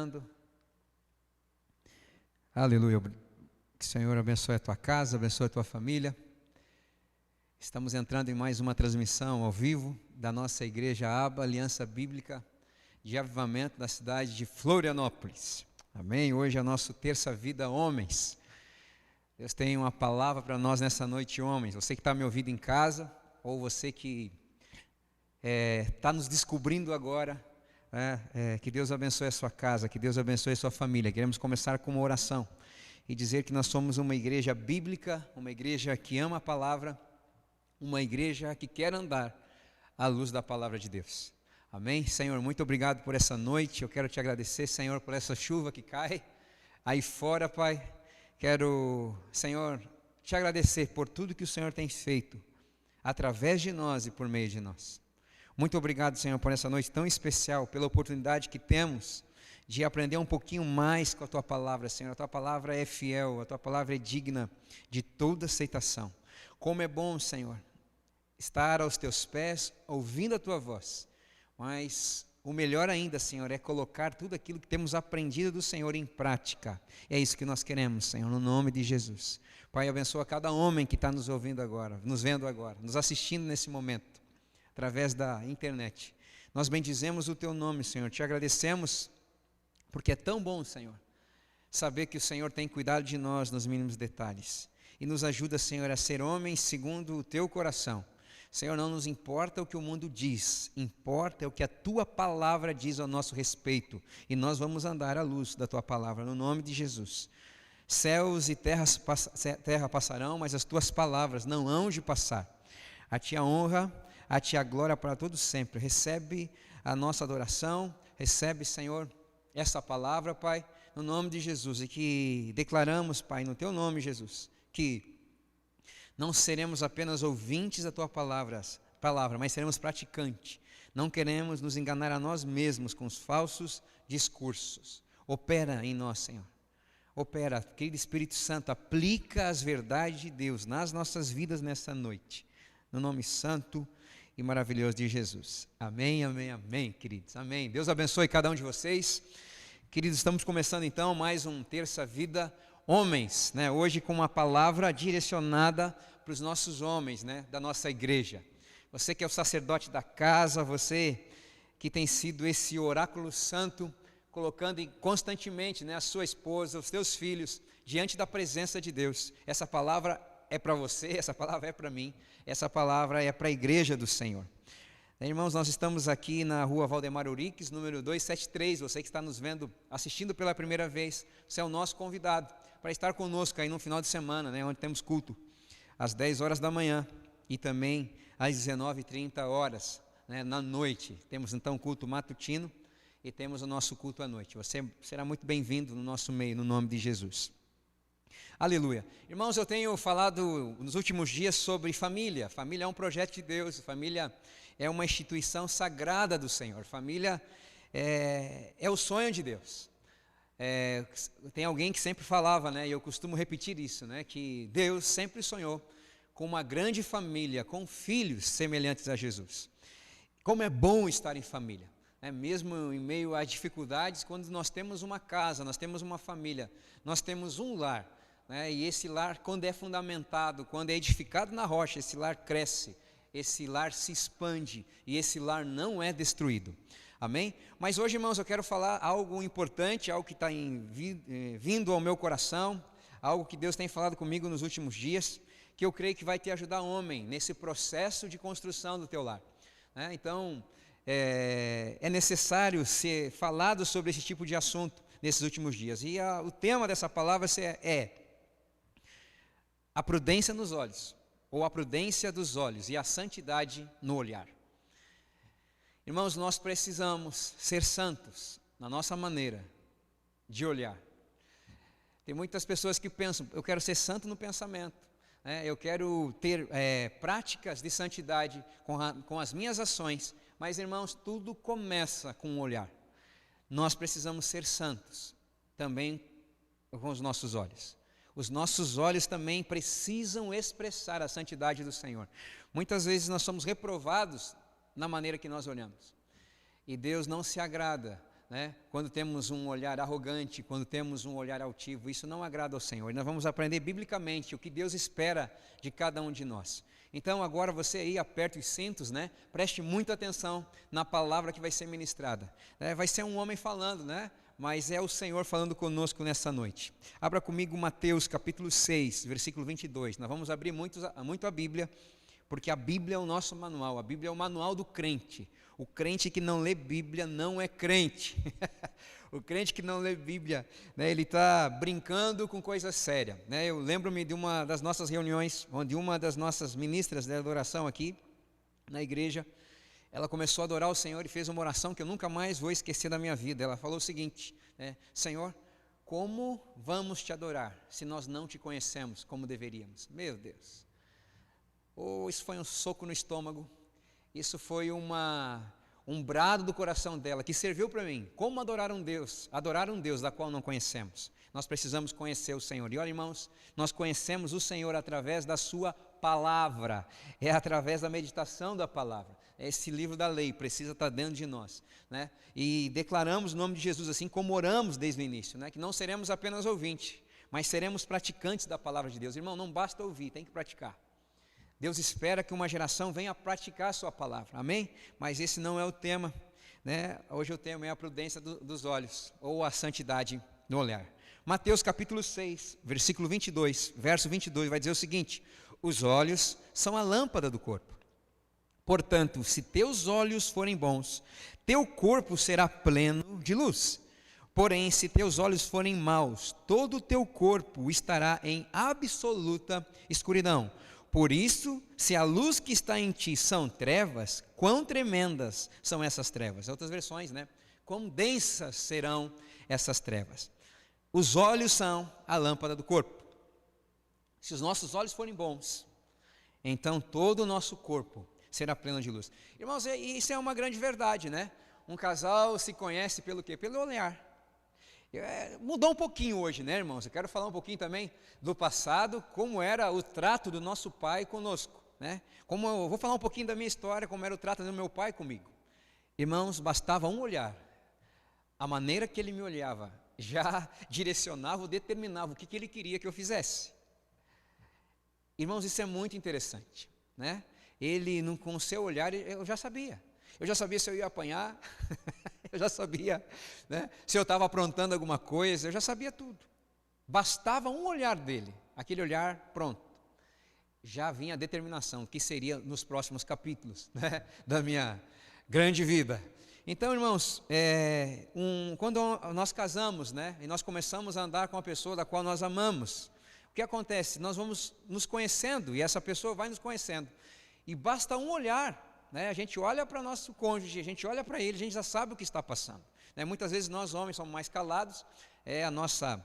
entrando. Aleluia. Que o Senhor abençoe a tua casa, abençoe a tua família. Estamos entrando em mais uma transmissão ao vivo da nossa igreja ABA, Aliança Bíblica de Avivamento da cidade de Florianópolis. Amém? Hoje é o nosso Terça Vida Homens. Deus tem uma palavra para nós nessa noite, homens. Você que está me ouvindo em casa, ou você que está nos descobrindo agora, que Deus abençoe a sua casa, que Deus abençoe a sua família. Queremos começar com uma oração e dizer que nós somos uma igreja bíblica, uma igreja que ama a palavra, uma igreja que quer andar à luz da palavra de Deus. Amém? Senhor, muito obrigado por essa noite. Eu quero te agradecer, Senhor, por essa chuva que cai aí fora, Pai. Quero, Senhor, te agradecer por tudo que o Senhor tem feito através de nós e por meio de nós. Muito obrigado, Senhor, por essa noite tão especial, pela oportunidade que temos de aprender um pouquinho mais com a Tua palavra, Senhor. A Tua palavra é fiel, a Tua palavra é digna de toda aceitação. Como é bom, Senhor, estar aos Teus pés, ouvindo a Tua voz. Mas o melhor ainda, Senhor, é colocar tudo aquilo que temos aprendido do Senhor em prática. É isso que nós queremos, Senhor, no nome de Jesus. Pai, abençoa cada homem que está nos ouvindo agora, nos vendo agora, nos assistindo nesse momento, através da internet. Nós bendizemos o Teu nome, Senhor, te agradecemos, porque é tão bom, Senhor, saber que o Senhor tem cuidado de nós nos mínimos detalhes. E nos ajuda, Senhor, a ser homens segundo o Teu coração. Senhor, não nos importa o que o mundo diz, importa o que a Tua palavra diz ao nosso respeito. E nós vamos andar à luz da Tua palavra, no nome de Jesus. Céus e terra passarão, mas as Tuas palavras não hão de passar. A Ti a honra, a Ti a glória para todos sempre. Recebe a nossa adoração, recebe, Senhor, essa palavra, Pai, no nome de Jesus. E que declaramos, Pai, no Teu nome, Jesus, que não seremos apenas ouvintes da Tua palavra, mas seremos praticantes. Não queremos nos enganar a nós mesmos com os falsos discursos. Opera em nós, Senhor. Opera, querido Espírito Santo, aplica as verdades de Deus nas nossas vidas nessa noite. No nome santo e maravilhoso de Jesus. Amém, amém, amém, queridos. Amém. Deus abençoe cada um de vocês. Queridos, estamos começando então mais um Terça Vida Homens, né? Hoje com uma palavra direcionada para os nossos homens, né? Da nossa igreja. Você que é o sacerdote da casa, você que tem sido esse oráculo santo, colocando constantemente, né, a sua esposa, os teus filhos, diante da presença de Deus. Essa palavra é para você, essa palavra é para mim, essa palavra é para a igreja do Senhor. Irmãos, nós estamos aqui na rua Valdemar Uriques, número 273, você que está nos vendo, assistindo pela primeira vez, você é o nosso convidado para estar conosco aí no final de semana, né, onde temos culto, às 10 horas da manhã e também às 19h30, né, na noite. Temos então culto matutino e temos o nosso culto à noite. Você será muito bem-vindo no nosso meio, no nome de Jesus. Aleluia. Irmãos, eu tenho falado nos últimos dias sobre família. Família é um projeto de Deus, família é uma instituição sagrada do Senhor. Família é o sonho de Deus. Tem alguém que sempre falava, né, e eu costumo repetir isso, né, que Deus sempre sonhou com uma grande família, com filhos semelhantes a Jesus. Como é bom estar em família, né, mesmo em meio a dificuldades, quando nós temos uma casa, nós temos uma família, nós temos um lar, né, e esse lar, quando é fundamentado, quando é edificado na rocha, esse lar cresce, esse lar se expande e esse lar não é destruído. Amém? Mas hoje, irmãos, eu quero falar algo importante, algo que está vindo ao meu coração, algo que Deus tem falado comigo nos últimos dias, que eu creio que vai te ajudar, homem, nesse processo de construção do teu lar. Né? Então, é necessário ser falado sobre esse tipo de assunto nesses últimos dias. E o tema dessa palavra é a prudência nos olhos, ou a prudência dos olhos e a santidade no olhar. Irmãos, nós precisamos ser santos na nossa maneira de olhar. Tem muitas pessoas que pensam, eu quero ser santo no pensamento, né? Eu quero ter práticas de santidade com as minhas ações, mas, irmãos, tudo começa com o olhar. Nós precisamos ser santos também com os nossos olhos. Os nossos olhos também precisam expressar a santidade do Senhor. Muitas vezes nós somos reprovados na maneira que nós olhamos. E Deus não se agrada né? Quando temos um olhar arrogante, quando temos um olhar altivo, isso não agrada ao Senhor. E nós vamos aprender biblicamente o que Deus espera de cada um de nós. Então agora você aí aperte os cintos, né? Preste muita atenção na palavra que vai ser ministrada. Vai ser um homem falando, né? Mas é o Senhor falando conosco nessa noite. Abra comigo Mateus capítulo 6, versículo 22. Nós vamos abrir muito a Bíblia, porque a Bíblia é o nosso manual, a Bíblia é o manual do crente. O crente que não lê Bíblia não é crente. O crente que não lê Bíblia, né, ele está brincando com coisa séria, né? Eu lembro-me de uma das nossas reuniões, onde uma das nossas ministras da adoração aqui na igreja, ela começou a adorar o Senhor e fez uma oração que eu nunca mais vou esquecer da minha vida. Ela falou o seguinte, né, Senhor, como vamos te adorar se nós não te conhecemos como deveríamos? Meu Deus, isso foi um soco no estômago. Isso foi um brado do coração dela, que serviu para mim. Como adorar um Deus da qual não conhecemos? Nós precisamos conhecer o Senhor. E olha, irmãos, nós conhecemos o Senhor através da sua palavra. É através da meditação da palavra. Esse livro da lei precisa estar dentro de nós, né? E declaramos o nome de Jesus, assim como oramos desde o início, né? Que não seremos apenas ouvintes, mas seremos praticantes da palavra de Deus. Irmão, não basta ouvir, tem que praticar. Deus espera que uma geração venha praticar a sua palavra, amém? Mas esse não é o tema, né? Hoje o tema é a prudência dos olhos, ou a santidade no olhar. Mateus capítulo 6, versículo 22, verso 22, vai dizer o seguinte: os olhos são a lâmpada do corpo. Portanto, se teus olhos forem bons, teu corpo será pleno de luz. Porém, se teus olhos forem maus, todo o teu corpo estará em absoluta escuridão. Por isso, se a luz que está em ti são trevas, quão tremendas são essas trevas? Outras versões, né? Quão densas serão essas trevas? Os olhos são a lâmpada do corpo. Se os nossos olhos forem bons, então todo o nosso corpo será pleno de luz. Irmãos, isso é uma grande verdade, né? Um casal se conhece pelo quê? Pelo olhar. Mudou um pouquinho hoje, né, irmãos? Eu quero falar um pouquinho também do passado, como era o trato do nosso pai conosco, né? Eu vou falar um pouquinho da minha história, como era o trato do meu pai comigo. Irmãos, bastava um olhar. A maneira que ele me olhava já direcionava ou determinava o que ele queria que eu fizesse. Irmãos, isso é muito interessante, né? Ele, com o seu olhar, eu já sabia. Eu já sabia se eu ia apanhar, eu já sabia, né, se eu estava aprontando alguma coisa, eu já sabia tudo. Bastava um olhar dele, aquele olhar, pronto. Já vinha a determinação, que seria nos próximos capítulos, né, da minha grande vida. Então, irmãos, quando nós casamos, né, e nós começamos a andar com a pessoa da qual nós amamos, o que acontece? Nós vamos nos conhecendo, e essa pessoa vai nos conhecendo. E basta um olhar, né? A gente olha para o nosso cônjuge, a gente olha para ele, a gente já sabe o que está passando, né? Muitas vezes nós homens somos mais calados, é a nossa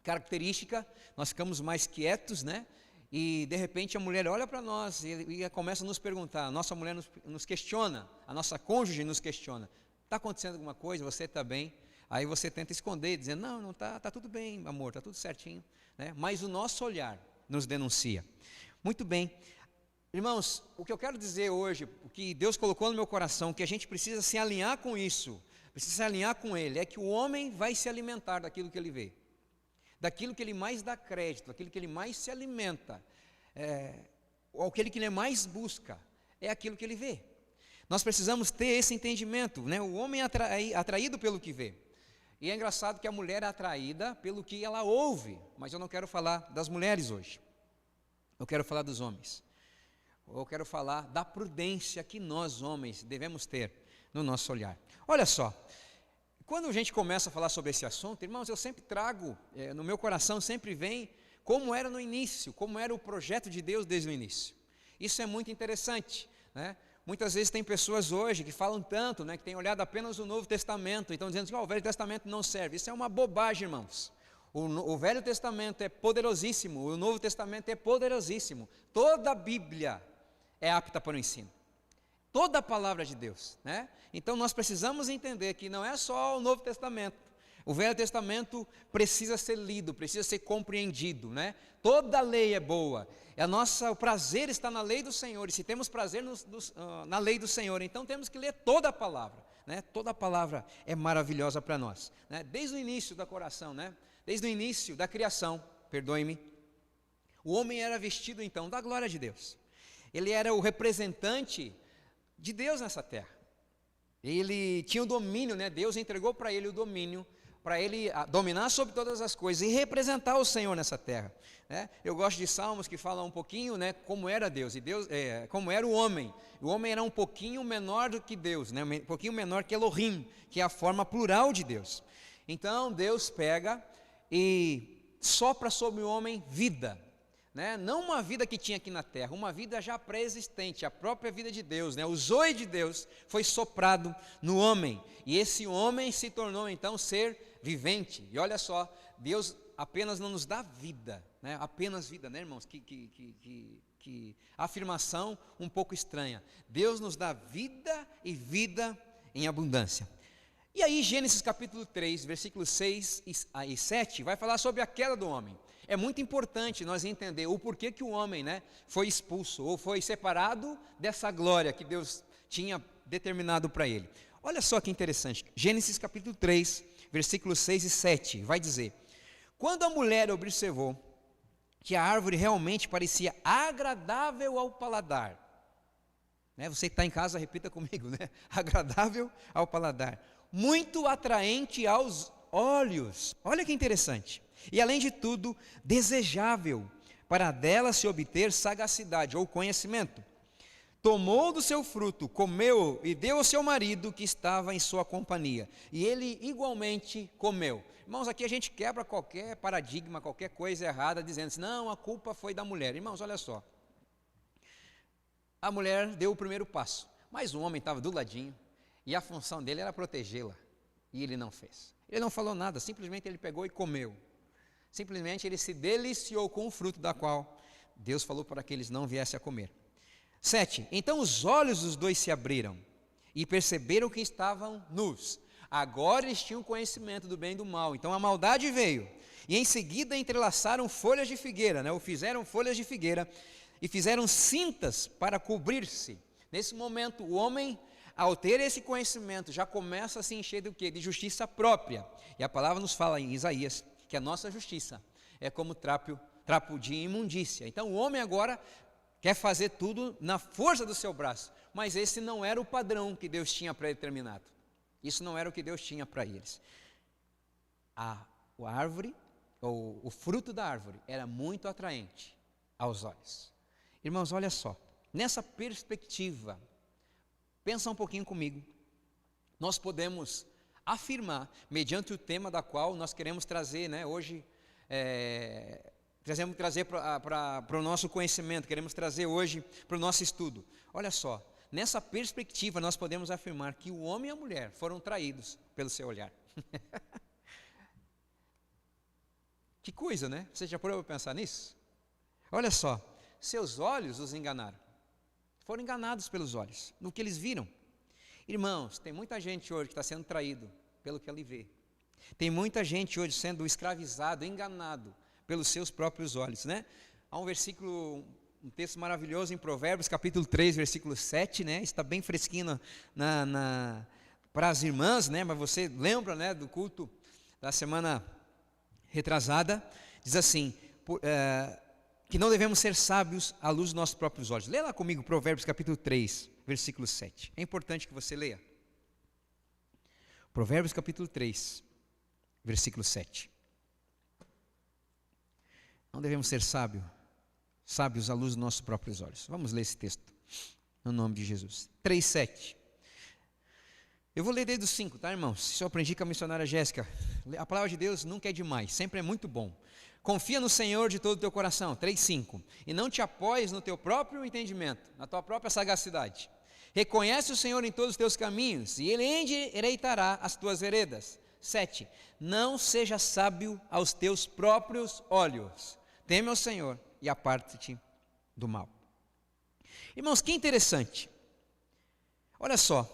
característica, nós ficamos mais quietos, né? E de repente a mulher olha para nós e começa a nos perguntar, a nossa mulher nos questiona, a nossa cônjuge nos questiona, está acontecendo alguma coisa, você está bem? Aí você tenta esconder, dizendo, não está, tudo bem, amor, está tudo certinho, né? Mas o nosso olhar nos denuncia. Muito bem. Irmãos, o que eu quero dizer hoje, o que Deus colocou no meu coração, que a gente precisa se alinhar com isso, precisa se alinhar com Ele, é que o homem vai se alimentar daquilo que ele vê, daquilo que ele mais dá crédito, daquilo que ele mais se alimenta, aquilo que ele mais busca, é aquilo que ele vê. Nós precisamos ter esse entendimento, né? O homem é atraído pelo que vê. E é engraçado que a mulher é atraída pelo que ela ouve, mas eu não quero falar das mulheres hoje, eu quero falar dos homens. Eu quero falar da prudência que nós, homens, devemos ter no nosso olhar. Olha só, quando a gente começa a falar sobre esse assunto, irmãos, eu sempre trago, no meu coração sempre vem como era no início, como era o projeto de Deus desde o início. Isso é muito interessante, né? Muitas vezes tem pessoas hoje que falam tanto, né, que têm olhado apenas o Novo Testamento, então dizendo que o Velho Testamento não serve. Isso é uma bobagem, irmãos. O Velho Testamento é poderosíssimo, o Novo Testamento é poderosíssimo. Toda a Bíblia é apta para o ensino. Toda a palavra de Deus, né? Então nós precisamos entender que não é só o Novo Testamento. O Velho Testamento precisa ser lido, precisa ser compreendido, né? Toda a lei é boa. O prazer está na lei do Senhor. E se temos prazer na lei do Senhor, então temos que ler toda a palavra, né? Toda a palavra é maravilhosa para nós, né? Desde o início da coração, né? Desde o início da criação, perdoe-me, o homem era vestido então da glória de Deus. Ele era o representante de Deus nessa terra. Ele tinha o domínio, né? Deus entregou para ele o domínio, para ele dominar sobre todas as coisas e representar o Senhor nessa terra, né? Eu gosto de Salmos que falam um pouquinho, né, como era Deus, e Deus, como era o homem. O homem era um pouquinho menor do que Deus, né? Um pouquinho menor que Elohim, que é a forma plural de Deus. Então Deus pega e sopra sobre o homem vida, né? Não uma vida que tinha aqui na terra, uma vida já pré-existente, a própria vida de Deus, né? O zoe de Deus foi soprado no homem, e esse homem se tornou então ser vivente. E olha só, Deus apenas não nos dá vida, né? Apenas vida, né, irmãos? Que afirmação um pouco estranha. Deus nos dá vida e vida em abundância. E aí Gênesis capítulo 3, versículos 6 e 7, vai falar sobre a queda do homem. É muito importante nós entender o porquê que o homem, né, foi expulso, ou foi separado dessa glória que Deus tinha determinado para ele. Olha só que interessante, Gênesis capítulo 3, versículos 6 e 7, vai dizer: quando a mulher observou que a árvore realmente parecia agradável ao paladar, né, você que está em casa, repita comigo, né, agradável ao paladar, muito atraente aos olhos, olha que interessante, e além de tudo, desejável para dela se obter sagacidade ou conhecimento, tomou do seu fruto, comeu e deu ao seu marido que estava em sua companhia, e ele igualmente comeu. Irmãos, aqui a gente quebra qualquer paradigma, qualquer coisa errada, dizendo assim, não, a culpa foi da mulher. Irmãos, olha só, a mulher deu o primeiro passo, mas o homem estava do ladinho, e a função dele era protegê-la, e ele não fez. Ele não falou nada, simplesmente ele pegou e comeu. Simplesmente ele se deliciou com o fruto da qual Deus falou para que eles não viessem a comer. 7. Então os olhos dos dois se abriram e perceberam que estavam nus. Agora eles tinham conhecimento do bem e do mal. Então a maldade veio. E em seguida entrelaçaram folhas de figueira, né? Ou fizeram folhas de figueira e fizeram cintas para cobrir-se. Nesse momento o homem, ao ter esse conhecimento, já começa a se encher do quê? De justiça própria. E a palavra nos fala em Isaías que a nossa justiça é como trapo de imundícia. Então o homem agora quer fazer tudo na força do seu braço, mas esse não era o padrão que Deus tinha predeterminado. Isso não era o que Deus tinha para eles. A árvore, ou o fruto da árvore, era muito atraente aos olhos. Irmãos, olha só, nessa perspectiva, pensa um pouquinho comigo, nós podemos afirmar, mediante o tema da qual nós queremos trazer, né, hoje, queremos trazer para o nosso conhecimento, queremos trazer hoje para o nosso estudo. Olha só, nessa perspectiva nós podemos afirmar que o homem e a mulher foram traídos pelo seu olhar. Que coisa, né? Você já parou para pensar nisso? Olha só, seus olhos os enganaram. Foram enganados pelos olhos, no que eles viram. Irmãos, tem muita gente hoje que está sendo traído pelo que ele vê. Tem muita gente hoje sendo escravizado, enganado pelos seus próprios olhos, né? Há um versículo, um texto maravilhoso em Provérbios, capítulo 3, versículo 7, né? Está bem fresquinho para as irmãs, né? Mas você lembra, né, do culto da semana retrasada, diz assim, que não devemos ser sábios à luz dos nossos próprios olhos. Lê lá comigo Provérbios capítulo 3, versículo 7. É importante que você leia. Provérbios capítulo 3, versículo 7. Não devemos ser sábios à luz dos nossos próprios olhos. Vamos ler esse texto, no nome de Jesus. 3, 7. Eu vou ler desde o 5, tá, irmãos? Isso eu aprendi com a missionária Jéssica. A palavra de Deus nunca é demais, sempre é muito bom. Confia no Senhor de todo o teu coração, 3:5, e não te apoies no teu próprio entendimento, na tua própria sagacidade. Reconhece o Senhor em todos os teus caminhos, e Ele endireitará as tuas veredas. 7, não seja sábio aos teus próprios olhos, teme ao Senhor e aparte-te do mal. Irmãos, que interessante, olha só,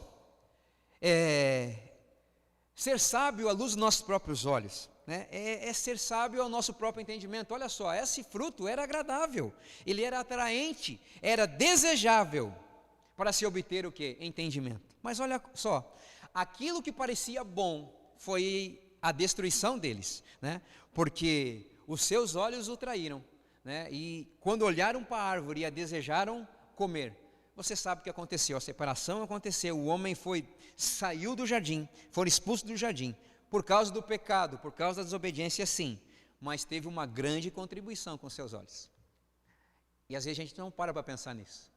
ser sábio à luz dos nossos próprios olhos, né? É ser sábio ao nosso próprio entendimento. Olha só, esse fruto era agradável, ele era atraente, era desejável para se obter o quê? Entendimento. Mas olha só, aquilo que parecia bom foi a destruição deles, né? Porque os seus olhos o traíram, né? E quando olharam para a árvore e a desejaram comer, você sabe o que aconteceu, a separação aconteceu, o homem saiu do jardim, foram expulsos do jardim, por causa do pecado, por causa da desobediência, sim, mas teve uma grande contribuição com seus olhos. E às vezes a gente não para pensar nisso,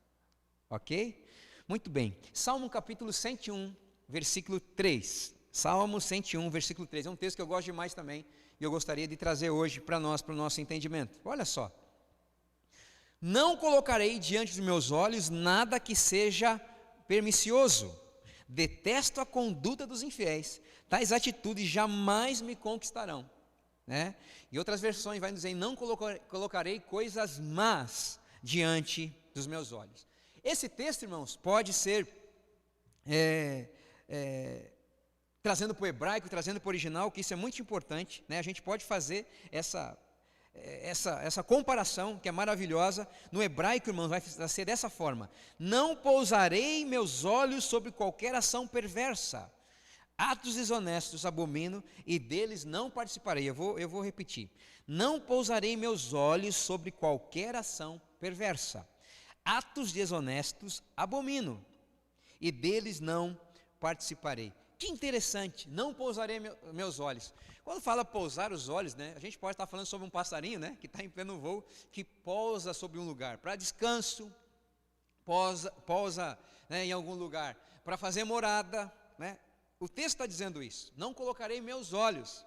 ok? Muito bem, Salmo capítulo 101, versículo 3, Salmo 101, versículo 3, é um texto que eu gosto demais também, e eu gostaria de trazer hoje para nós, para o nosso entendimento. Olha só: não colocarei diante dos meus olhos nada que seja pernicioso, detesto a conduta dos infiéis, tais atitudes jamais me conquistarão, né? E outras versões vai dizer, não colocarei coisas más diante dos meus olhos. Esse texto, irmãos, pode ser trazendo para o hebraico, trazendo para o original, que isso é muito importante, né? A gente pode fazer essa comparação, que é maravilhosa. No hebraico, irmãos, vai ser dessa forma: não pousarei meus olhos sobre qualquer ação perversa, atos desonestos abomino e deles não participarei. Eu vou repetir: não pousarei meus olhos sobre qualquer ação perversa, atos desonestos abomino e deles não participarei. Que interessante, não pousarei meus olhos. Quando fala pousar os olhos, né, a gente pode estar falando sobre um passarinho, né, que está em pleno voo, que pousa sobre um lugar para descanso, pousa, né, em algum lugar para fazer morada, né? O texto está dizendo isso: não colocarei meus olhos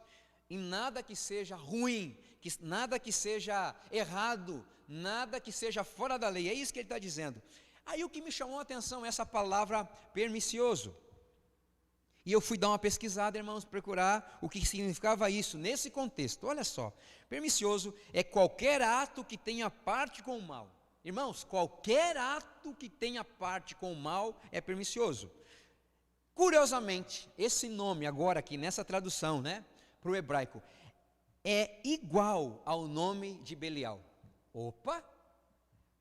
em nada que seja ruim, nada que seja errado, nada que seja fora da lei. É isso que ele está dizendo. Aí o que me chamou a atenção é essa palavra pernicioso. E eu fui dar uma pesquisada, irmãos, procurar o que significava isso nesse contexto. Olha só: pernicioso é qualquer ato que tenha parte com o mal. Irmãos, qualquer ato que tenha parte com o mal é pernicioso. Curiosamente, esse nome agora aqui nessa tradução, né, para o hebraico, é igual ao nome de Belial. Opa!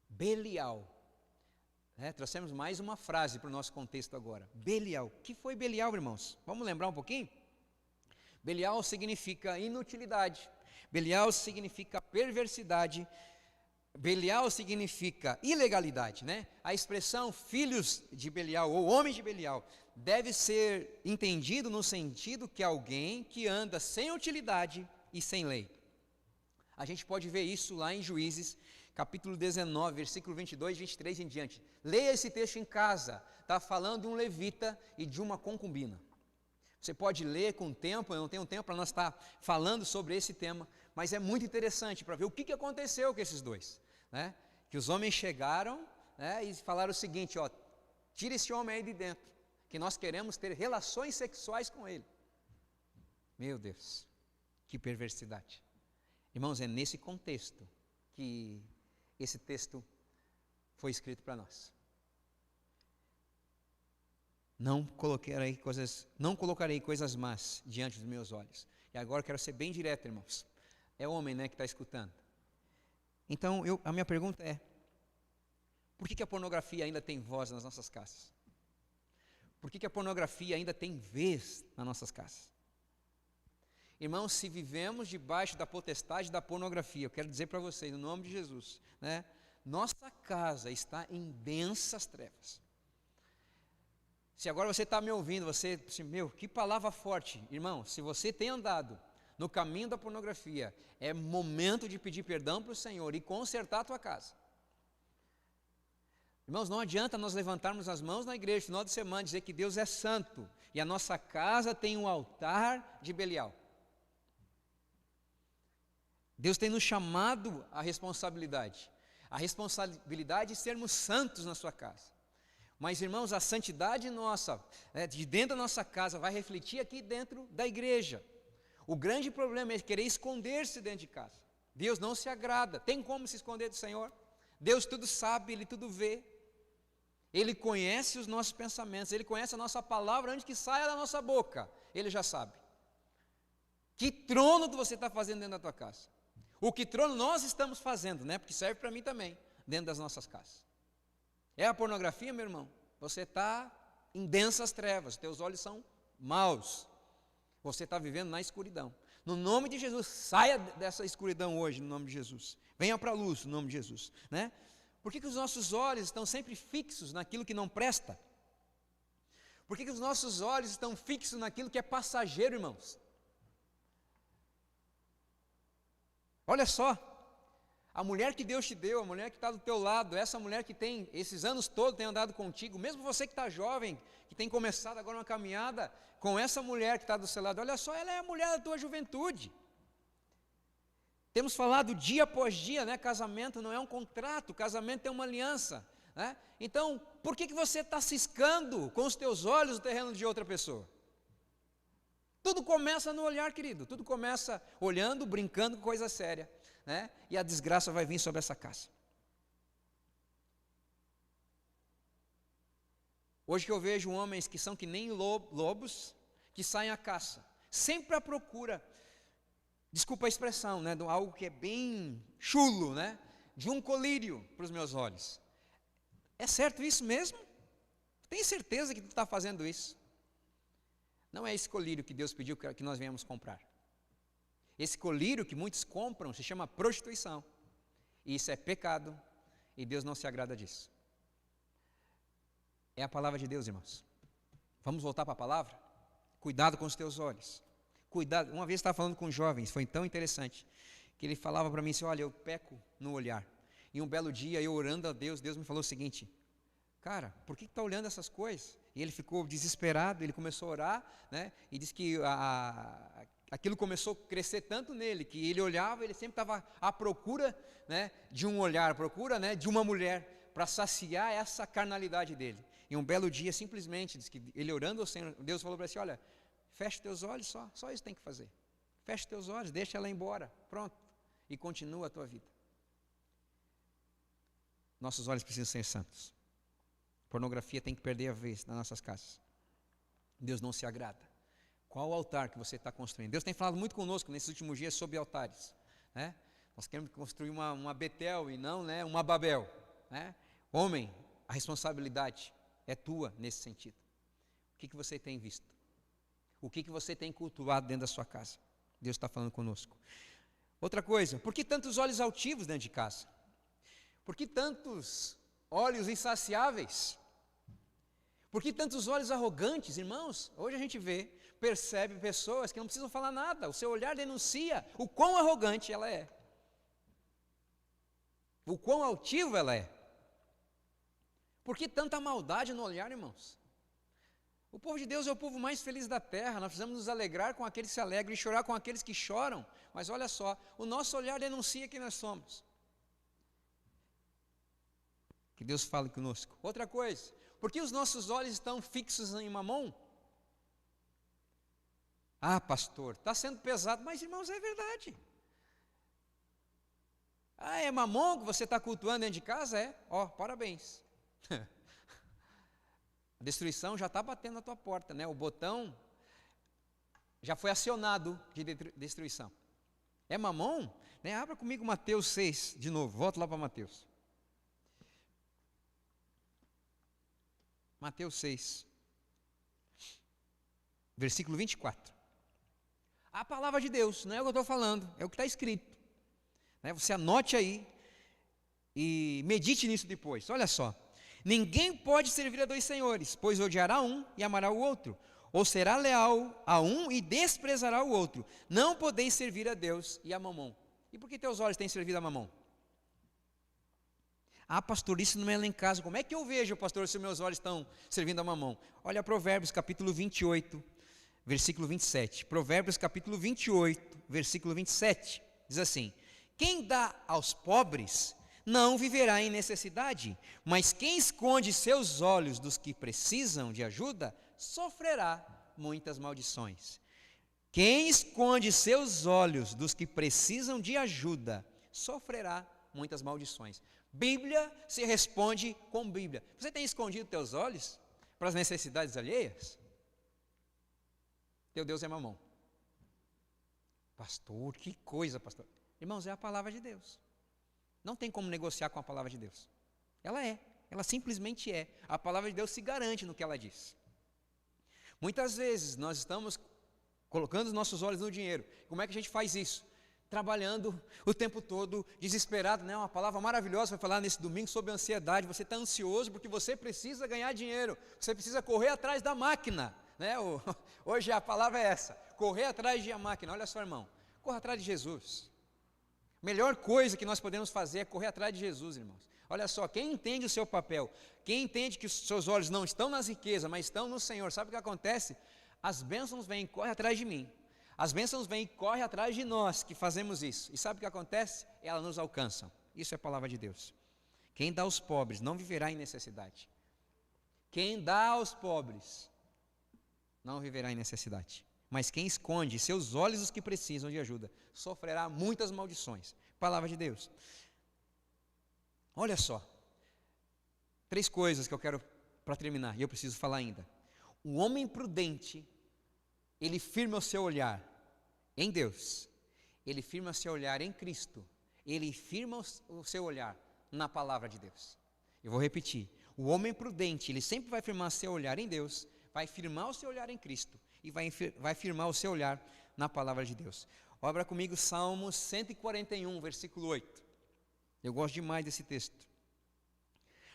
Belial. Trouxemos mais uma frase para o nosso contexto agora. Belial. O que foi Belial, irmãos? Vamos lembrar um pouquinho? Belial significa inutilidade. Belial significa perversidade. Belial significa ilegalidade, né? A expressão filhos de Belial ou homem de Belial deve ser entendido no sentido que alguém que anda sem utilidade e sem lei. A gente pode ver isso lá em Juízes, capítulo 19, versículo 22 e 23 em diante. Leia esse texto em casa, está falando de um levita e de uma concubina. Você pode ler com o tempo, eu não tenho tempo para nós estar falando sobre esse tema, mas é muito interessante para ver o que aconteceu com esses dois, né? Que os homens chegaram, né, e falaram o seguinte: ó, tira esse homem aí de dentro, que nós queremos ter relações sexuais com ele. Meu Deus, que perversidade. Irmãos, é nesse contexto que esse texto foi escrito para nós. Não colocarei coisas más diante dos meus olhos. E agora eu quero ser bem direto, irmãos. É homem, né, que está escutando. Então, a minha pergunta é: por que a pornografia ainda tem voz nas nossas casas? Por que a pornografia ainda tem vez nas nossas casas? Irmãos, se vivemos debaixo da potestade da pornografia, eu quero dizer para vocês, no nome de Jesus, né, nossa casa está em densas trevas. Se agora você está me ouvindo, você, que palavra forte. Irmão, se você tem andado no caminho da pornografia, é momento de pedir perdão para o Senhor e consertar a tua casa. Irmãos, não adianta nós levantarmos as mãos na igreja no final de semana, dizer que Deus é santo e a nossa casa tem um altar de Belial. Deus tem nos chamado à responsabilidade de sermos santos na sua casa. Mas, irmãos, a santidade nossa, de dentro da nossa casa, vai refletir aqui dentro da igreja. O grande problema é querer esconder-se dentro de casa. Deus não se agrada. Tem como se esconder do Senhor? Deus tudo sabe, Ele tudo vê. Ele conhece os nossos pensamentos, Ele conhece a nossa palavra antes que saia da nossa boca. Ele já sabe. Que trono você está fazendo dentro da tua casa? O que trono nós estamos fazendo, né? Porque serve para mim também, dentro das nossas casas. É a pornografia, meu irmão? Você está em densas trevas, teus olhos são maus, você está vivendo na escuridão. No nome de Jesus, saia dessa escuridão hoje, no nome de Jesus. Venha para a luz, no nome de Jesus, né? Por que os nossos olhos estão sempre fixos naquilo que não presta? Por que os nossos olhos estão fixos naquilo que é passageiro, irmãos? Olha só, a mulher que Deus te deu, a mulher que está do teu lado, essa mulher que tem, esses anos todos tem andado contigo, mesmo você que está jovem, que tem começado agora uma caminhada com essa mulher que está do seu lado, olha só, ela é a mulher da tua juventude. Temos falado dia após dia, né? Casamento não é um contrato, casamento é uma aliança, né? Então, por que você está ciscando com os teus olhos o terreno de outra pessoa? Tudo começa no olhar, querido, tudo começa olhando, brincando com coisa séria, né? E a desgraça vai vir sobre essa casa. Hoje que eu vejo homens que são que nem lobos, que saem à caça, sempre à procura, desculpa a expressão, né, de algo que é bem chulo, né, de um colírio para os meus olhos. É certo isso mesmo? Tem certeza que tu está fazendo isso? Não é esse colírio que Deus pediu que nós venhamos comprar. Esse colírio que muitos compram se chama prostituição. E isso é pecado, e Deus não se agrada disso. É a palavra de Deus, irmãos. Vamos voltar para a palavra? Cuidado com os teus olhos. Cuidado. Uma vez eu estava falando com jovens, foi tão interessante, que ele falava para mim assim, olha, eu peco no olhar. E um belo dia, eu orando a Deus, Deus me falou o seguinte, cara, por que está olhando essas coisas? E ele ficou desesperado, ele começou a orar, né? E disse que aquilo começou a crescer tanto nele, que ele olhava, ele sempre estava à procura, né, de um olhar, à procura, né, de uma mulher, para saciar essa carnalidade dele. E um belo dia, simplesmente, diz que ele orando ao Senhor, Deus falou para ele assim, olha, fecha teus olhos só isso tem que fazer. Fecha teus olhos, deixa ela embora, pronto, e continua a tua vida. Nossos olhos precisam ser santos. Pornografia tem que perder a vez nas nossas casas. Deus não se agrada. Qual o altar que você está construindo? Deus tem falado muito conosco nesses últimos dias sobre altares, né? Nós queremos construir uma Betel e não, né, uma Babel, né? Homem, a responsabilidade é tua nesse sentido. O que você tem visto? O que você tem cultuado dentro da sua casa? Deus está falando conosco. Outra coisa, por que tantos olhos altivos dentro de casa? Por que tantos olhos insaciáveis? Por que tantos olhos arrogantes? Irmãos, hoje a gente percebe pessoas que não precisam falar nada, o seu olhar denuncia o quão arrogante ela é, o quão altivo ela é. Por que tanta maldade no olhar, irmãos? O povo de Deus é o povo mais feliz da terra, nós precisamos nos alegrar com aqueles que se alegram e chorar com aqueles que choram, mas olha só, o nosso olhar denuncia quem nós somos. Que Deus fale conosco. Outra coisa, por que os nossos olhos estão fixos em Mamon? Ah, pastor, está sendo pesado, mas irmãos, é verdade. Ah, é Mamon que você está cultuando dentro de casa? É, ó, parabéns. A destruição já está batendo na tua porta, né? O botão já foi acionado de destruição. É Mamon? Né? Abra comigo Mateus 6, de novo, volta lá para Mateus. Mateus 6, versículo 24. A palavra de Deus, não é o que eu estou falando, é o que está escrito. Né? Você anote aí e medite nisso depois. Olha só. Ninguém pode servir a dois senhores, pois odiará um e amará o outro, ou será leal a um e desprezará o outro. Não podeis servir a Deus e a Mamon. E por que teus olhos têm servido a Mamon? Ah, pastor, isso não é lá em casa. Como é que eu vejo, pastor, se meus olhos estão servindo a Mamon? Olha Provérbios capítulo 28, versículo 27. Provérbios capítulo 28, versículo 27. Diz assim: quem dá aos pobres não viverá em necessidade, mas quem esconde seus olhos dos que precisam de ajuda, sofrerá muitas maldições. Quem esconde seus olhos dos que precisam de ajuda, sofrerá muitas maldições. Bíblia se responde com Bíblia. Você tem escondido teus olhos para as necessidades alheias? Teu Deus é Mamon. Pastor, que coisa, pastor. Irmãos, é a palavra de Deus. Não tem como negociar com a palavra de Deus. Ela simplesmente é. A palavra de Deus se garante no que ela diz. Muitas vezes nós estamos colocando os nossos olhos no dinheiro. Como é que a gente faz isso? Trabalhando o tempo todo, desesperado, né? Uma palavra maravilhosa vai falar nesse domingo sobre ansiedade. Você está ansioso porque você precisa ganhar dinheiro, você precisa correr atrás da máquina, né? Hoje a palavra é essa, correr atrás de a máquina. Olha só, irmão, corra atrás de Jesus. Melhor coisa que nós podemos fazer é correr atrás de Jesus, irmãos. Olha só, quem entende o seu papel, quem entende que os seus olhos não estão nas riquezas, mas estão no Senhor, sabe o que acontece? As bênçãos vêm, corre atrás de mim. As bênçãos vêm, corre atrás de nós que fazemos isso. E sabe o que acontece? Elas nos alcançam. Isso é a palavra de Deus. Quem dá aos pobres não viverá em necessidade. Quem dá aos pobres não viverá em necessidade. Mas quem esconde seus olhos os que precisam de ajuda, sofrerá muitas maldições. Palavra de Deus. Olha só, 3 coisas que eu quero para terminar, e eu preciso falar ainda. O homem prudente, ele firma o seu olhar em Deus, ele firma o seu olhar em Cristo, ele firma o seu olhar na palavra de Deus. Eu vou repetir, o homem prudente, ele sempre vai firmar seu olhar em Deus, vai firmar o seu olhar em Cristo, e vai firmar o seu olhar na palavra de Deus. Abra comigo Salmos 141, versículo 8. Eu gosto demais desse texto.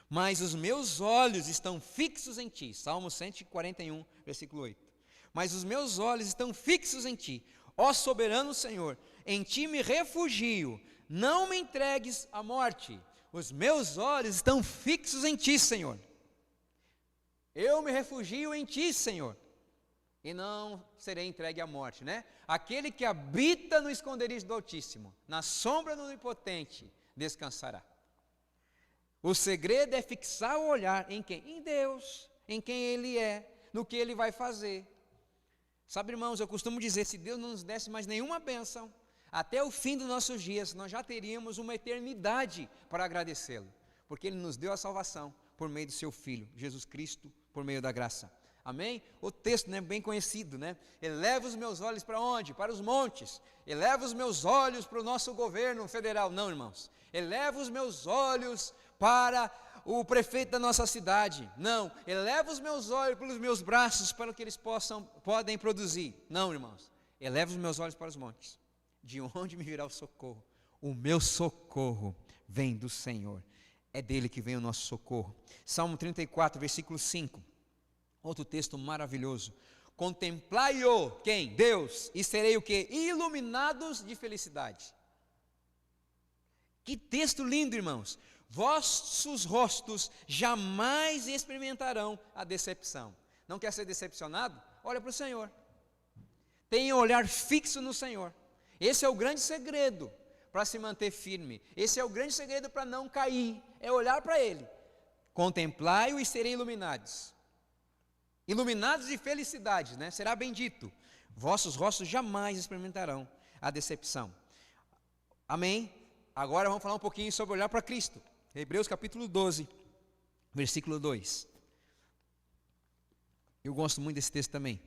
Mas os meus olhos estão fixos em ti. Salmo 141, versículo 8. Mas os meus olhos estão fixos em ti, ó soberano Senhor, em ti me refugio, não me entregues à morte. Os meus olhos estão fixos em ti, Senhor. Eu me refugio em ti, Senhor, e não serei entregue à morte, né? Aquele que habita no esconderijo do Altíssimo, na sombra do Onipotente, descansará. O segredo é fixar o olhar em quem? Em Deus, em quem Ele é, no que Ele vai fazer. Sabe, irmãos, eu costumo dizer, se Deus não nos desse mais nenhuma bênção, até o fim dos nossos dias, nós já teríamos uma eternidade para agradecê-lo, porque Ele nos deu a salvação por meio do Seu Filho, Jesus Cristo, por meio da graça. Amém? O texto, né, bem conhecido, né? Eleva os meus olhos para onde? Para os montes. Eleva os meus olhos para o nosso governo federal. Não, irmãos. Eleva os meus olhos para o prefeito da nossa cidade. Não. Eleva os meus olhos pelos meus braços para o que eles podem produzir. Não, irmãos. Eleva os meus olhos para os montes. De onde me virá o socorro? O meu socorro vem do Senhor. É dele que vem o nosso socorro. Salmo 34, versículo 5. Outro texto maravilhoso. Contemplai-o, quem? Deus, e serei o quê? Iluminados de felicidade. Que texto lindo, irmãos. Vossos rostos jamais experimentarão a decepção. Não quer ser decepcionado? Olha para o Senhor. Tenha um olhar fixo no Senhor. Esse é o grande segredo para se manter firme. Esse é o grande segredo para não cair. É olhar para Ele. Contemplai-o e serei iluminados. Iluminados de felicidade, né? Será bendito. Vossos rostos jamais experimentarão a decepção. Amém? Agora vamos falar um pouquinho sobre olhar para Cristo. Hebreus capítulo 12, versículo 2. Eu gosto muito desse texto também.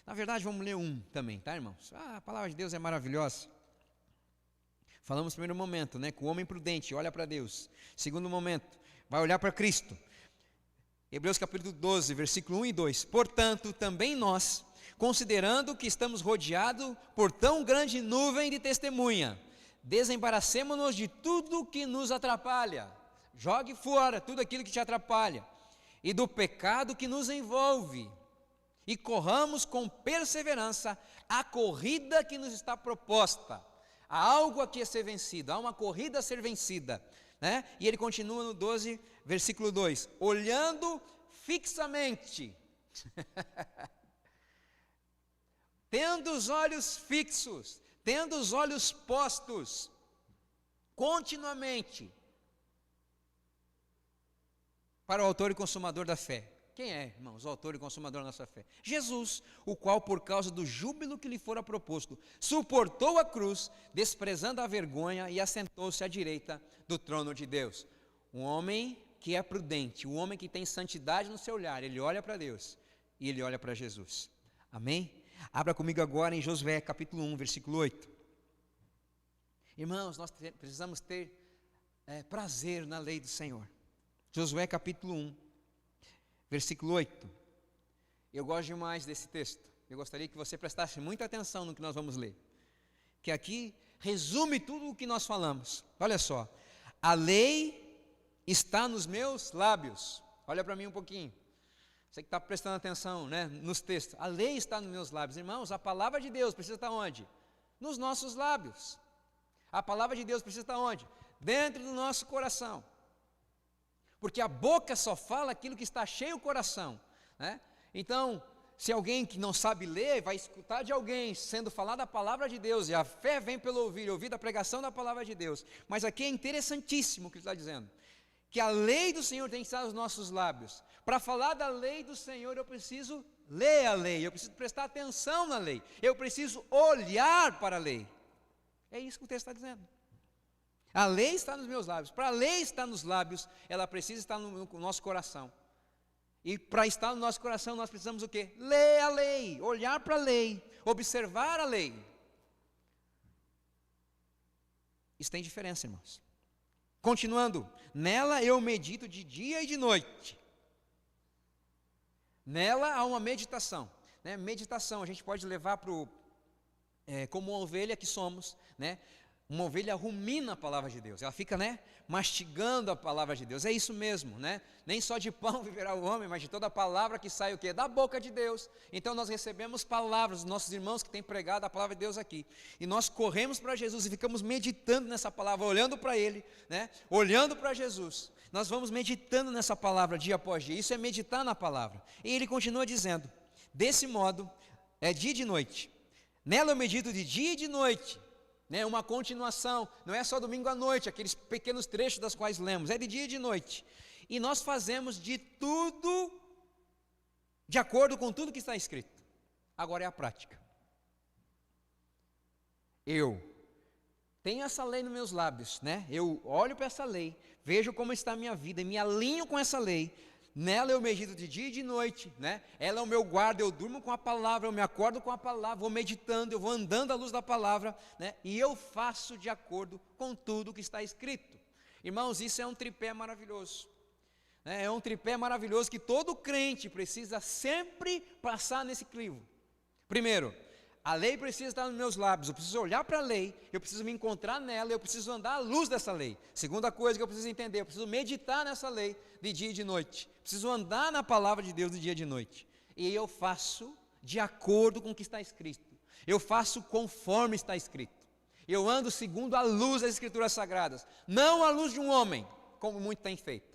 Na verdade, vamos ler um também, tá, irmãos? A palavra de Deus é maravilhosa. Falamos no primeiro momento, né? Que o homem prudente olha para Deus. Segundo momento, vai olhar para Cristo. Hebreus capítulo 12, versículo 1 e 2. Portanto, também nós, considerando que estamos rodeados por tão grande nuvem de testemunha, desembaracemo-nos de tudo que nos atrapalha. Jogue fora tudo aquilo que te atrapalha. E do pecado que nos envolve. E corramos com perseverança a corrida que nos está proposta. Há algo aqui a ser vencido, há uma corrida a ser vencida. Né? E ele continua no 12, versículo 2, olhando fixamente, tendo os olhos fixos, tendo os olhos postos, continuamente, para o autor e consumador da fé. Quem é, irmãos, o autor e consumador da nossa fé? Jesus, o qual, por causa do júbilo que lhe fora proposto, suportou a cruz, desprezando a vergonha, e assentou-se à direita do trono de Deus. Um homem que é prudente, um homem que tem santidade no seu olhar, ele olha para Deus e ele olha para Jesus. Amém? Abra comigo agora em Josué capítulo 1, versículo 8. Irmãos, nós precisamos ter prazer na lei do Senhor. Josué capítulo 1, versículo 8. Eu gosto demais desse texto. Eu gostaria que você prestasse muita atenção no que nós vamos ler, que aqui resume tudo o que nós falamos. Olha só, a lei está nos meus lábios. Olha para mim um pouquinho. Você que está prestando atenção, né, nos textos. A lei está nos meus lábios. Irmãos, a palavra de Deus precisa estar onde? Nos nossos lábios. A palavra de Deus precisa estar onde? Dentro do nosso coração. Porque a boca só fala aquilo que está cheio o coração, né? Então, se alguém que não sabe ler, vai escutar de alguém sendo falada a palavra de Deus, e a fé vem pelo ouvir a pregação da palavra de Deus. Mas aqui é interessantíssimo o que ele está dizendo, que a lei do Senhor tem que estar nos nossos lábios. Para falar da lei do Senhor, eu preciso ler a lei, eu preciso prestar atenção na lei, eu preciso olhar para a lei. É isso que o texto está dizendo. A lei está nos meus lábios. Para a lei estar nos lábios, ela precisa estar no nosso coração. E para estar no nosso coração, nós precisamos o quê? Ler a lei, olhar para a lei, observar a lei. Isso tem diferença, irmãos. Continuando, nela eu medito de dia e de noite. Nela há uma meditação, né? Meditação a gente pode levar para como uma ovelha que somos, né? Uma ovelha rumina a palavra de Deus, ela fica, né, mastigando a palavra de Deus. É isso mesmo, né? Nem só de pão viverá o homem, mas de toda a palavra que sai o quê? Da boca de Deus. Então nós recebemos palavras dos nossos irmãos que têm pregado a palavra de Deus aqui, e nós corremos para Jesus e ficamos meditando nessa palavra, olhando para Ele, né? Olhando para Jesus. Nós vamos meditando nessa palavra dia após dia. Isso é meditar na palavra. E ele continua dizendo: desse modo, é dia e de noite. Nela eu medito de dia e de noite. Né, uma continuação, não é só domingo à noite, aqueles pequenos trechos das quais lemos, é de dia e de noite. E nós fazemos de tudo, de acordo com tudo que está escrito. Agora é a prática. Eu tenho essa lei nos meus lábios, né? Eu olho para essa lei, vejo como está a minha vida e me alinho com essa lei. Nela eu medito de dia e de noite, né? Ela é o meu guarda, eu durmo com a palavra, eu me acordo com a palavra, vou meditando, eu vou andando à luz da palavra, né? E eu faço de acordo com tudo que está escrito. Irmãos, isso é um tripé maravilhoso, né? É um tripé maravilhoso que todo crente precisa sempre passar nesse crivo. Primeiro, a lei precisa estar nos meus lábios, eu preciso olhar para a lei, eu preciso me encontrar nela, eu preciso andar à luz dessa lei. Segunda coisa que eu preciso entender, eu preciso meditar nessa lei de dia e de noite, preciso andar na palavra de Deus de dia e de noite. E eu faço de acordo com o que está escrito, eu faço conforme está escrito, eu ando segundo a luz das Escrituras Sagradas, não a luz de um homem, como muito tem feito.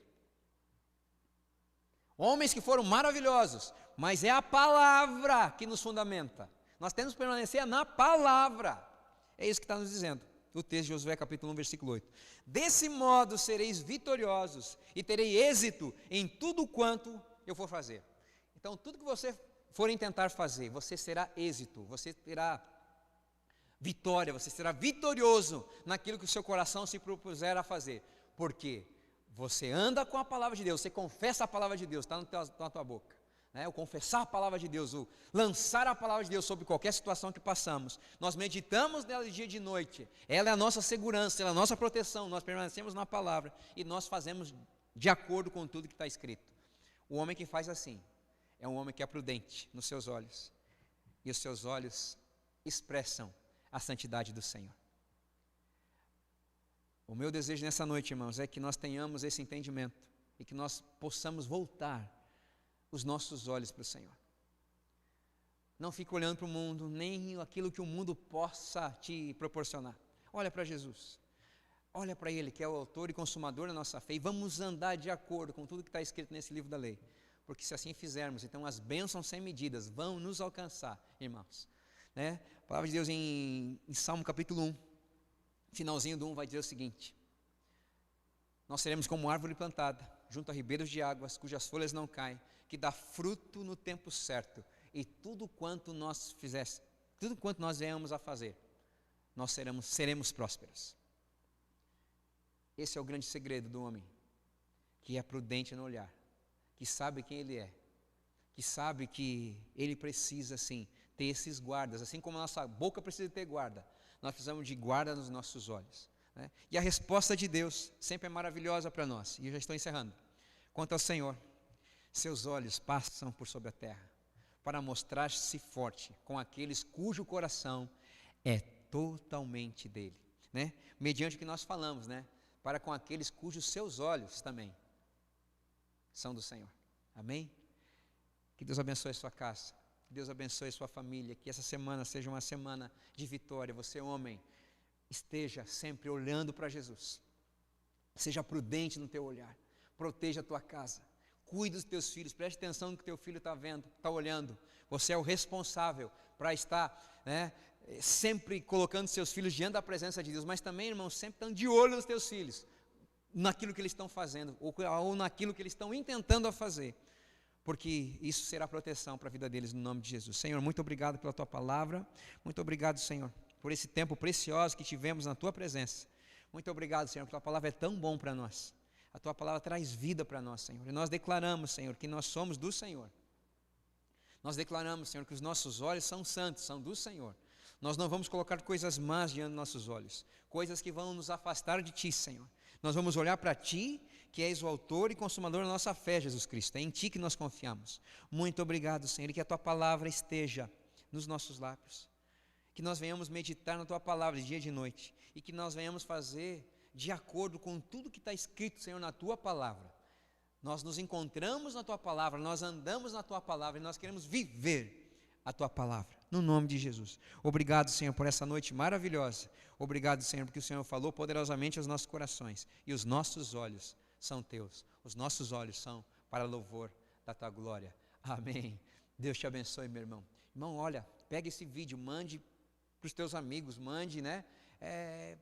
Homens que foram maravilhosos, mas é a palavra que nos fundamenta. Nós temos que permanecer na palavra. É isso que está nos dizendo o texto de Josué capítulo 1, versículo 8. Desse modo sereis vitoriosos e terei êxito em tudo quanto eu for fazer. Então tudo que você forem tentar fazer, você será êxito, você terá vitória, você será vitorioso naquilo que o seu coração se propuser a fazer. Por quê? Você anda com a palavra de Deus, você confessa a palavra de Deus, está na tua boca. O confessar a palavra de Deus, o lançar a palavra de Deus sobre qualquer situação que passamos, nós meditamos nela de dia e de noite, ela é a nossa segurança, ela é a nossa proteção, nós permanecemos na palavra e nós fazemos de acordo com tudo que está escrito. O homem que faz assim, é um homem que é prudente nos seus olhos, e os seus olhos expressam a santidade do Senhor. O meu desejo nessa noite, irmãos, é que nós tenhamos esse entendimento, e que nós possamos voltar os nossos olhos para o Senhor. Não fique olhando para o mundo, nem aquilo que o mundo possa te proporcionar. Olha para Jesus, olha para Ele que é o autor e consumador da nossa fé, e vamos andar de acordo com tudo que está escrito nesse livro da lei, porque se assim fizermos, então as bênçãos sem medidas vão nos alcançar, irmãos, né? A palavra de Deus em Salmo capítulo 1, finalzinho do 1, vai dizer o seguinte: nós seremos como árvore plantada junto a ribeiros de águas, cujas folhas não caem, que dá fruto no tempo certo, e tudo quanto nós venhamos a fazer, nós seremos prósperos. Esse é o grande segredo do homem, que é prudente no olhar, que sabe quem ele é, que sabe que ele precisa sim ter esses guardas, assim como a nossa boca precisa ter guarda, nós precisamos de guarda nos nossos olhos, né? E a resposta de Deus sempre é maravilhosa para nós, e eu já estou encerrando. Quanto ao Senhor, seus olhos passam por sobre a terra, para mostrar-se forte com aqueles cujo coração é totalmente dele, né? Mediante o que nós falamos, né? Para com aqueles cujos seus olhos também são do Senhor. Amém? Que Deus abençoe a sua casa, que Deus abençoe a sua família, que essa semana seja uma semana de vitória. Você, homem, esteja sempre olhando para Jesus. Seja prudente no teu olhar, proteja a tua casa, cuide dos teus filhos, preste atenção no que teu filho está vendo, está olhando. Você é o responsável para estar, né, sempre colocando seus filhos diante da presença de Deus, mas também, irmão, sempre estando de olho nos teus filhos, naquilo que eles estão fazendo, ou naquilo que eles estão intentando a fazer, porque isso será proteção para a vida deles, no nome de Jesus. Senhor, muito obrigado pela tua palavra, muito obrigado, Senhor, por esse tempo precioso que tivemos na tua presença. Muito obrigado, Senhor, porque a tua palavra é tão bom para nós. A tua palavra traz vida para nós, Senhor. E nós declaramos, Senhor, que nós somos do Senhor. Nós declaramos, Senhor, que os nossos olhos são santos, são do Senhor. Nós não vamos colocar coisas más diante dos nossos olhos, coisas que vão nos afastar de Ti, Senhor. Nós vamos olhar para Ti, que és o autor e consumador da nossa fé, Jesus Cristo. É em Ti que nós confiamos. Muito obrigado, Senhor, e que a tua palavra esteja nos nossos lábios. Que nós venhamos meditar na tua palavra de dia e de noite, e que nós venhamos fazer de acordo com tudo que está escrito, Senhor, na tua palavra. Nós nos encontramos na tua palavra, nós andamos na tua palavra, e nós queremos viver a tua palavra, no nome de Jesus. Obrigado, Senhor, por essa noite maravilhosa. Obrigado, Senhor, porque o Senhor falou poderosamente aos nossos corações, e os nossos olhos são teus, os nossos olhos são para louvor da tua glória. Amém. Deus te abençoe, meu irmão. Irmão, olha, pega esse vídeo, mande para os teus amigos, mande, né?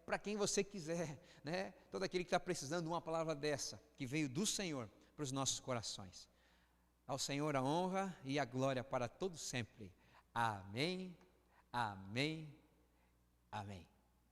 Para quem você quiser, né? Todo aquele que está precisando de uma palavra dessa, que veio do Senhor para os nossos corações. Ao Senhor a honra e a glória para todos sempre. Amém, amém, amém.